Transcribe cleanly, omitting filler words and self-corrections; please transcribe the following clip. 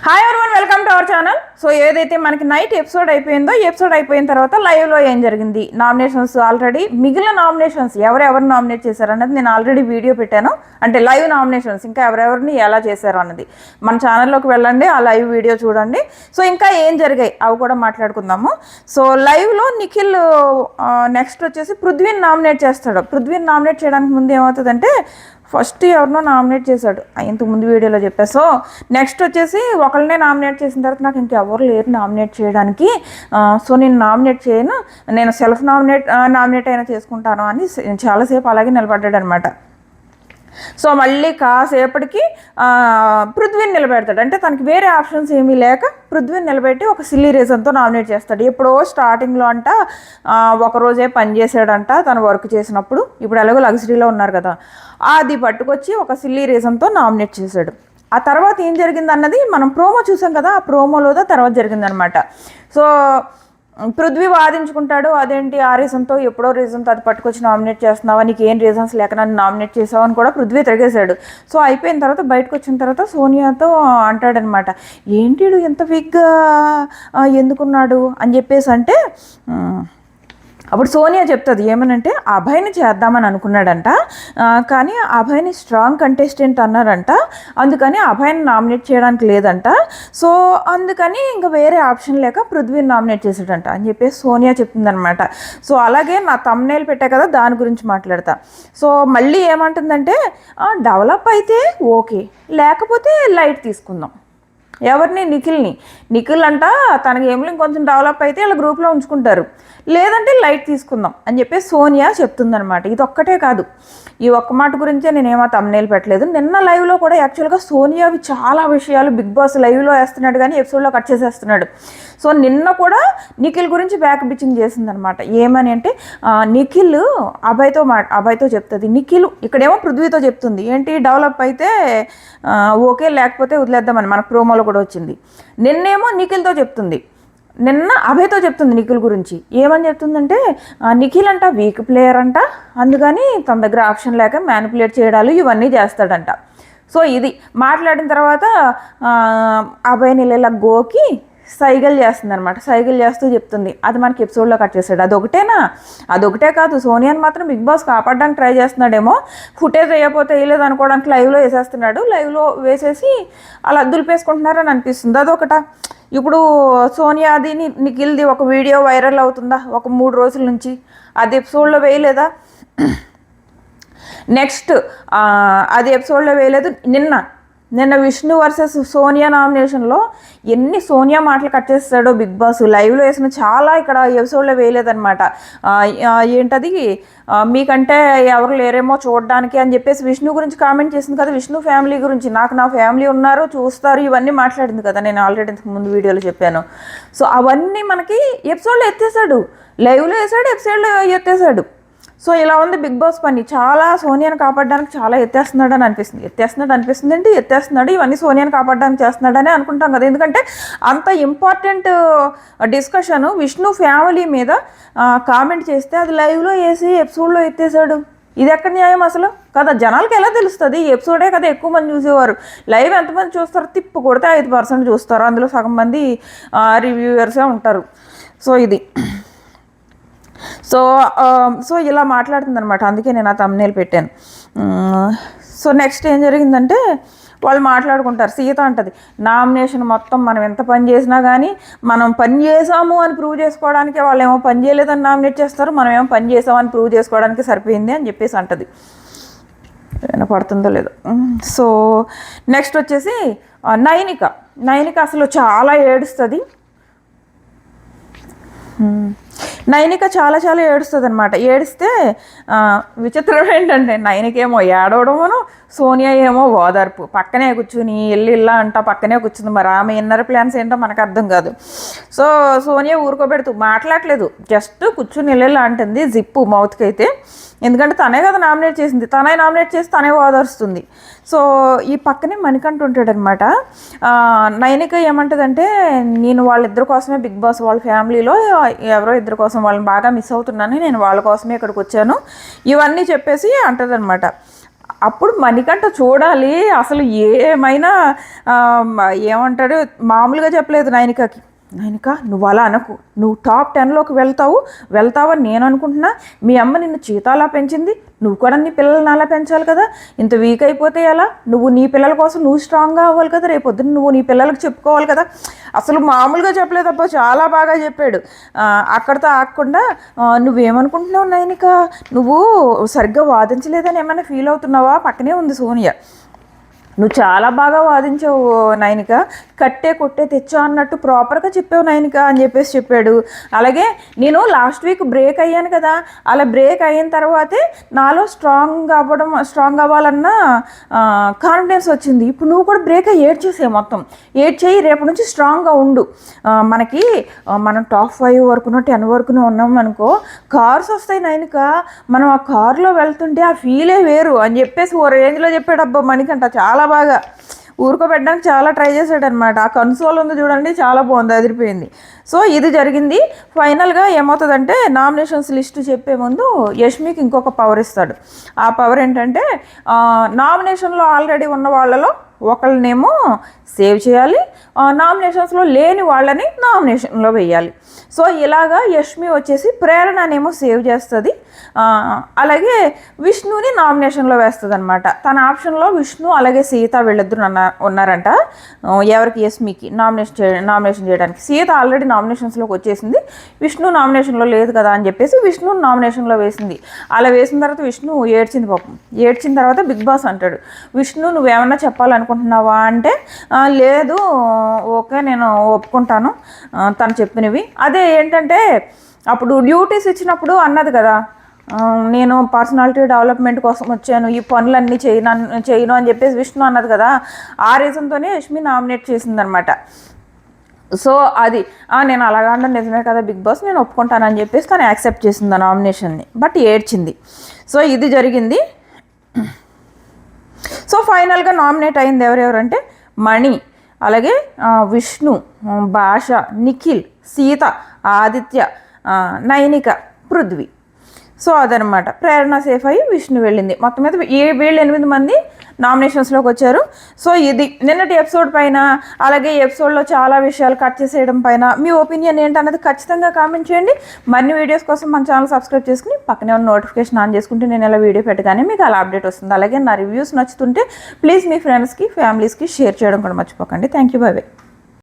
Hi everyone, welcome to our channel. So ఏదైతే మనకి night episode అయిపోయిందో, ఈ ఎపిసోడ్ అయిపోయిన తర్వాత లైవ్లో ఏం జరిగింది, నామినేషన్స్ ఆల్రెడీ మిగిలిన నామినేషన్స్ ఎవరెవరు నామినేట్ చేశారు అన్నది నేను ఆల్రెడీ వీడియో పెట్టాను. అంటే లైవ్ నామినేషన్స్ ఇంకా ఎవరెవరిని ఎలా చేశారు అన్నది మన ఛానల్లోకి వెళ్ళండి, ఆ లైవ్ వీడియో చూడండి. సో ఇంకా ఏం జరిగాయి అవి కూడా మాట్లాడుకుందాము. సో లైవ్లో నిఖిల్ నెక్స్ట్ వచ్చేసి పృథ్వీని నామినేట్ చేస్తాడు. పృథ్వీని నామినేట్ చేయడానికి ముందు ఏమవుతుందంటే ఫస్ట్ ఎవరినో నామినేట్ చేశాడు, ఇంతకుముందు వీడియోలో చెప్పా. సో నెక్స్ట్ వచ్చేసి ఒకళ్ళనే నామినేట్ చేసిన తర్వాత నాకు ఇంకెవరు లేరు నామినేట్ చేయడానికి, సో నేను నామినేట్ చేయను, నేను సెల్ఫ్ నామినేట్ అయినా చేసుకుంటాను అని చాలాసేపు అలాగే నిలబడ్డాడు అనమాట. సో మళ్ళీ కాసేపటికి పృథ్వీని నిలబెడతాడు. అంటే తనకి వేరే ఆప్షన్స్ ఏమీ లేక పృథ్వీని నిలబెట్టి ఒక సిల్లీ రీజన్తో నామినేట్ చేస్తాడు. ఎప్పుడో స్టార్టింగ్లో అంట ఒకరోజే పని చేసాడంట తను వర్క్ చేసినప్పుడు, ఇప్పుడు ఎలాగో లగ్జరీలో ఉన్నారు కదా, అది పట్టుకొచ్చి ఒక సిల్లీ రీజన్తో నామినేట్ చేశాడు. ఆ తర్వాత ఏం జరిగింది అన్నది మనం ప్రోమో చూసాం కదా, ఆ ప్రోమోలో తర్వాత జరిగిందనమాట. సో పృథ్వీ వాదించుకుంటాడు, అదేంటి ఆ రీజన్తో ఎప్పుడో రీజన్తో అది పట్టుకొచ్చి నామినేట్ చేస్తున్నావా, నీకు ఏం రీజన్స్ లేక నన్ను నామినేట్ చేసావు అని కూడా పృథ్వీ తిరిగేశాడు. సో అయిపోయిన తర్వాత బయటకు వచ్చిన తర్వాత సోనియాతో అంటాడనమాట, ఏంటి ఎంత వీక్గా ఎందుకున్నాడు అని చెప్పేసి. అంటే అప్పుడు సోనియా చెప్తుంది ఏమనంటే అభయ్ని చేద్దామని అనుకున్నాడంట, కానీ అభయ్ని స్ట్రాంగ్ కంటెస్టెంట్ అన్నారంట, అందుకని అభయ్ని నామినేట్ చేయడానికి లేదంట. సో అందుకని ఇంకా వేరే ఆప్షన్ లేక పృథ్వీని నామినేట్ చేసాడంట అని చెప్పేసి సోనియా చెప్తుందనమాట. సో అలాగే నా తమ్నైల్ పెట్టా కదా, దాని గురించి మాట్లాడతా. సో మళ్ళీ ఏమంటుందంటే డెవలప్ అయితే ఓకే, లేకపోతే లైట్ తీసుకుందాం. ఎవరిని? నిఖిల్ అంట తనకి ఏమో ఇంకొంచెం డెవలప్ అయితే ఇలా గ్రూప్లో ఉంచుకుంటారు, లేదంటే లైట్ తీసుకుందాం అని చెప్పి సోనియా చెప్తుందనమాట. ఇది ఒక్కటే కాదు, ఈ ఒక్క మాట గురించే నేనేమో తమ్నైల్ పెట్టలేదు. నిన్న లైవ్లో కూడా యాక్చువల్గా సోనియావి చాలా విషయాలు బిగ్ బాస్ లైవ్లో వేస్తున్నాడు కానీ ఎపిసోడ్లో కట్ చేసేస్తున్నాడు. సో నిన్న కూడా నిఖిల్ గురించి బ్యాక్ బిచ్చింగ్ చేసిందనమాట. ఏమని అంటే నిఖిల్ అభయ్తో చెప్తుంది, నిఖిల్ ఇక్కడేమో పృథ్వీతో చెప్తుంది ఏంటి డెవలప్ అయితే ఓకే, లేకపోతే వదిలేద్దామని మన ప్రోమోలో కూడా వచ్చింది. నిన్నేమో నిఖిల్తో చెప్తుంది, నిన్న అభయ్తో చెప్తుంది నిఖిల్ గురించి. ఏమని చెప్తుందంటే నిఖిల్ అంట వీక్ ప్లేయర్ అంట, అందుకని తన దగ్గర ఆప్షన్ లేక మ్యానిపులేట్ చేయడాలు ఇవన్నీ చేస్తాడంట. సో ఇది మాట్లాడిన తర్వాత అభయ్ని ఇలా గోకి సైకిల్ చేస్తుంది అనమాట. సైకిల్ చేస్తూ చెప్తుంది, అది మనకి ఎపిసోడ్లో కట్ చేశాడు. అదొకటే కాదు, సోనియాని మాత్రం బిగ్ బాస్ కాపాడడానికి ట్రై చేస్తున్నాడేమో, ఫుటేజ్ వేయకపోతే వేయలేదు అనుకోవడానికి లైవ్లో వేసేస్తున్నాడు. లైవ్లో వేసేసి అలా దులిపేసుకుంటున్నారని అనిపిస్తుంది. అదొకట. ఇప్పుడు సోనియాది నిఖిల్ది ఒక వీడియో వైరల్ అవుతుందా ఒక 3 రోజుల నుంచి, అది ఎపిసోడ్లో వేయలేదా? నెక్స్ట్ అది ఎపిసోడ్లో వేయలేదు. నిన్న విష్ణు వర్సెస్ సోనియా నామినేషన్లో ఎన్ని సోనియా మాటలు కట్ చేస్తాడో బిగ్ బాస్ లైవ్లో వేసిన చాలా ఇక్కడ ఎపిసోడ్లో వేయలేదన్నమాట. ఏంటది మీకంటే ఎవరు లేరేమో చూడడానికి అని చెప్పేసి విష్ణు గురించి కామెంట్ చేసింది కదా, విష్ణు ఫ్యామిలీ గురించి, నాకు నా ఫ్యామిలీ ఉన్నారు చూస్తారు ఇవన్నీ మాట్లాడింది కదా, నేను ఆల్రెడీ ఇంతకు ముందు వీడియోలో చెప్పాను. సో అవన్నీ మనకి ఎపిసోడ్లో ఎత్తేసాడు, లైవ్లో వేసాడు, ఎపిసోడ్లో ఎత్తేసాడు. సో ఇలా ఉంది బిగ్ బాస్ పని. చాలా సోనియాని కాపాడడానికి చాలా ఎత్తేస్తున్నాడు అంటే ఎత్తేస్తున్నాడు, ఇవన్నీ సోనియాని కాపాడడానికి చేస్తున్నాడని అనుకుంటాం కదా. ఎందుకంటే అంత ఇంపార్టెంట్ డిస్కషన్ విష్ణు ఫ్యామిలీ మీద కామెంట్ చేస్తే అది లైవ్లో వేసి ఎపిసోడ్లో ఎత్తేసాడు. ఇది ఎక్కడ న్యాయం అసలు కదా? జనాలకి ఎలా తెలుస్తుంది? ఈ ఎపిసోడే కదా ఎక్కువ మంది చూసేవారు. లైవ్ ఎంతమంది చూస్తారు? తిప్పు కొడితే 5% చూస్తారు, అందులో సగం మంది రివ్యూవర్సే ఉంటారు. సో ఇది సో ఇలా మాట్లాడుతుంది అనమాట, అందుకే నేను ఆ తమ్నైల్ పెట్టాను. సో నెక్స్ట్ ఏం జరిగిందంటే వాళ్ళు మాట్లాడుకుంటారు. సీత అంటది నామినేషన్ మొత్తం మనం ఎంత పని చేసినా కానీ మనం పని చేసాము అని ప్రూవ్ చేసుకోవడానికి వాళ్ళు ఏమో పని చేయలేదని నామినేట్ చేస్తారు, మనం ఏమో పని చేసామని ప్రూవ్ చేసుకోవడానికి సరిపోయింది అని చెప్పేసి అంటది. వినపడుతుందో లేదో. సో నెక్స్ట్ వచ్చేసి నైనిక అసలు చాలా ఏడుస్తుంది. నైనిక చాలా ఏడుస్తుంది అనమాట. ఏడిస్తే విచిత్రం ఏంటంటే నైనికేమో ఏడవడమును, సోనియా ఏమో ఓదార్పు. పక్కనే కూర్చుని ఇల్లా అంట పక్కనే కూర్చుంది. మరి ఆమె ఇన్నర్ ప్లాన్స్ ఏంటో మనకు అర్థం కాదు. సో సోనియా ఊరుకోబెడుతూ మాట్లాడలేదు, జస్ట్ కూర్చుని ఇల్లా అంటుంది జిప్పు మౌత్కి అయితే. ఎందుకంటే తనే కదా నామినేట్ చేసింది, తనే నామినేట్ చేసి తనే ఓదారుస్తుంది. సో ఈ పక్కనే మణికంఠ ఉంటాడనమాట. నైనిక ఏమంటుందంటే నేను వాళ్ళిద్దరి కోసమే బిగ్ బాస్ వాళ్ళ ఫ్యామిలీలో ఎవరో ఇద్దరి కోసం వాళ్ళని బాగా మిస్ అవుతున్నాను, నేను వాళ్ళ కోసమే ఇక్కడికి వచ్చాను, ఇవన్నీ చెప్పేసి అంటదనమాట. అప్పుడు మణికంఠ చూడాలి అసలు ఏమైనా ఏమంటాడు మామూలుగా చెప్పలేదు నైనికకి. నైనిక నువ్వు అలా అనకు, నువ్వు టాప్ 10లోకి వెళ్తావని నేను అనుకుంటున్నా. మీ అమ్మ నిన్ను చీతాలా పెంచింది, నువ్వు కూడా నీ పిల్లల్ని అలా పెంచాలి కదా. ఇంత వీక్ అయిపోతే ఎలా? నువ్వు నీ పిల్లల కోసం నువ్వు స్ట్రాంగ్గా అవ్వాలి కదా, రేపొద్దున నువ్వు నీ పిల్లలకు చెప్పుకోవాలి కదా. అసలు మామూలుగా చెప్పలేదబ్బా, చాలా బాగా చెప్పాడు. అక్కడితో ఆగకుండా నువ్వేమనుకుంటున్నావు నైనిక, నువ్వు సరిగ్గా వాదించలేదని ఏమైనా ఫీల్ అవుతున్నావా? పక్కనే ఉంది సోనియా. నువ్వు చాలా బాగా వాదించావు నైనిక, కట్టే కొట్టే తెచ్చా అన్నట్టు ప్రాపర్గా చెప్పావు నైనిక అని చెప్పాడు. అలాగే నేను లాస్ట్ వీక్ బ్రేక్ అయ్యాను కదా, అలా బ్రేక్ అయిన తర్వాతే నాలో స్ట్రాంగ్ అవ్వాలన్న కాన్ఫిడెన్స్ వచ్చింది. ఇప్పుడు నువ్వు కూడా బ్రేక్ అయ్యి మొత్తం ఏడ్చేయి, రేపు నుంచి స్ట్రాంగ్గా ఉండు. మనం టాప్ 5 వరకునో 10 వరకునో ఉన్నాం అనుకో, కార్స్ వస్తాయి నైనిక, మనం ఆ కారులో వెళ్తుంటే ఆ ఫీలే వేరు అని చెప్పేసి ఓ రేంజ్లో చెప్పాడు. అబ్బా మణికంఠ చాలా బాగా ఊరుకోబెట్టడానికి చాలా ట్రై చేశాడు అనమాట. ఆ కన్సోల్ ఉంది చూడండి, చాలా బాగుంది, అదిరిపోయింది. సో ఇది జరిగింది. ఫైనల్గా ఏమవుతుందంటే నామినేషన్స్ లిస్ట్ చెప్పే ముందు యష్మికి ఇంకొక పవర్ ఇస్తాడు. ఆ పవర్ ఏంటంటే నామినేషన్లో ఆల్రెడీ ఉన్న వాళ్ళలో ఒకళ్ళనేమో సేవ్ చేయాలి, నామినేషన్స్లో లేని వాళ్ళని నామినేషన్లో వేయాలి. సో ఇలాగా యష్మి వచ్చేసి ప్రేరణనేమో సేవ్ చేస్తుంది, అలాగే విష్ణుని నామినేషన్లో వేస్తుంది అనమాట. తన ఆప్షన్లో విష్ణు అలాగే సీత వీళ్ళిద్దరు ఉన్నారంట. ఎవరికి? యష్మికి నామినేషన్ చేయడానికి. సీత ఆల్రెడీ నామినేషన్స్లోకి వచ్చేసింది, విష్ణు నామినేషన్లో లేదు కదా అని చెప్పేసి విష్ణు నామినేషన్లో వేసింది. అలా వేసిన తర్వాత విష్ణు ఏడ్చింది పాపం. ఏడ్చిన తర్వాత బిగ్ బాస్ అంటాడు, విష్ణు నువ్వేమన్నా చెప్పాలనుకుంటున్నావా అంటే, లేదు ఓకే నేను ఒప్పుకుంటాను తను చెప్పినవి. అదే ఏంటంటే అప్పుడు డ్యూటీస్ ఇచ్చినప్పుడు అన్నది కదా, నేను పర్సనాలిటీ డెవలప్మెంట్ కోసం వచ్చాను, ఈ పనులన్నీ చేయను అని చెప్పేసి విష్ణు అన్నది కదా. ఆ రీజన్తోనే యష్మి నామినేట్ చేసిందనమాట. సో అది నేను అలాగంటే నిజమే కదా బిగ్ బాస్, నేను ఒప్పుకుంటానని చెప్పేసి తను యాక్సెప్ట్ చేసింది ఆ నామినేషన్ని, బట్ ఏడ్చింది. సో ఇది జరిగింది. సో ఫైనల్గా నామినేట్ అయింది ఎవరెవరంటే మణి, అలాగే విష్ణు, భాష, నిఖిల్, సీత, ఆదిత్య, నైనిక, పృథ్వీ. సో అదనమాట. ప్రేరణ సేఫ్ అయ్యి విష్ణు వెళ్ళింది. మొత్తం మీద వీళ్ళు 8 మంది నామినేషన్స్లోకి వచ్చారు. సో ఇది నిన్నటి ఎపిసోడ్ పైన, అలాగే ఎపిసోడ్లో చాలా విషయాలు కట్ చేసేయడం పైన మీ ఒపీనియన్ ఏంటన్నది ఖచ్చితంగా కామెంట్ చేయండి. మరిన్ని వీడియోస్ కోసం మన ఛానల్ సబ్స్క్రైబ్ చేసుకుని పక్కనే ఉన్న నోటిఫికేషన్ ఆన్ చేసుకుంటే నేను ఇలా వీడియో పెట్టగానే మీకు అలా అప్డేట్ వస్తుంది. అలాగే నా రివ్యూస్ నచ్చుతుంటే ప్లీజ్ మీ ఫ్రెండ్స్కి ఫ్యామిలీస్కి షేర్ చేయడం కూడా మర్చిపోకండి. Thank you, by by.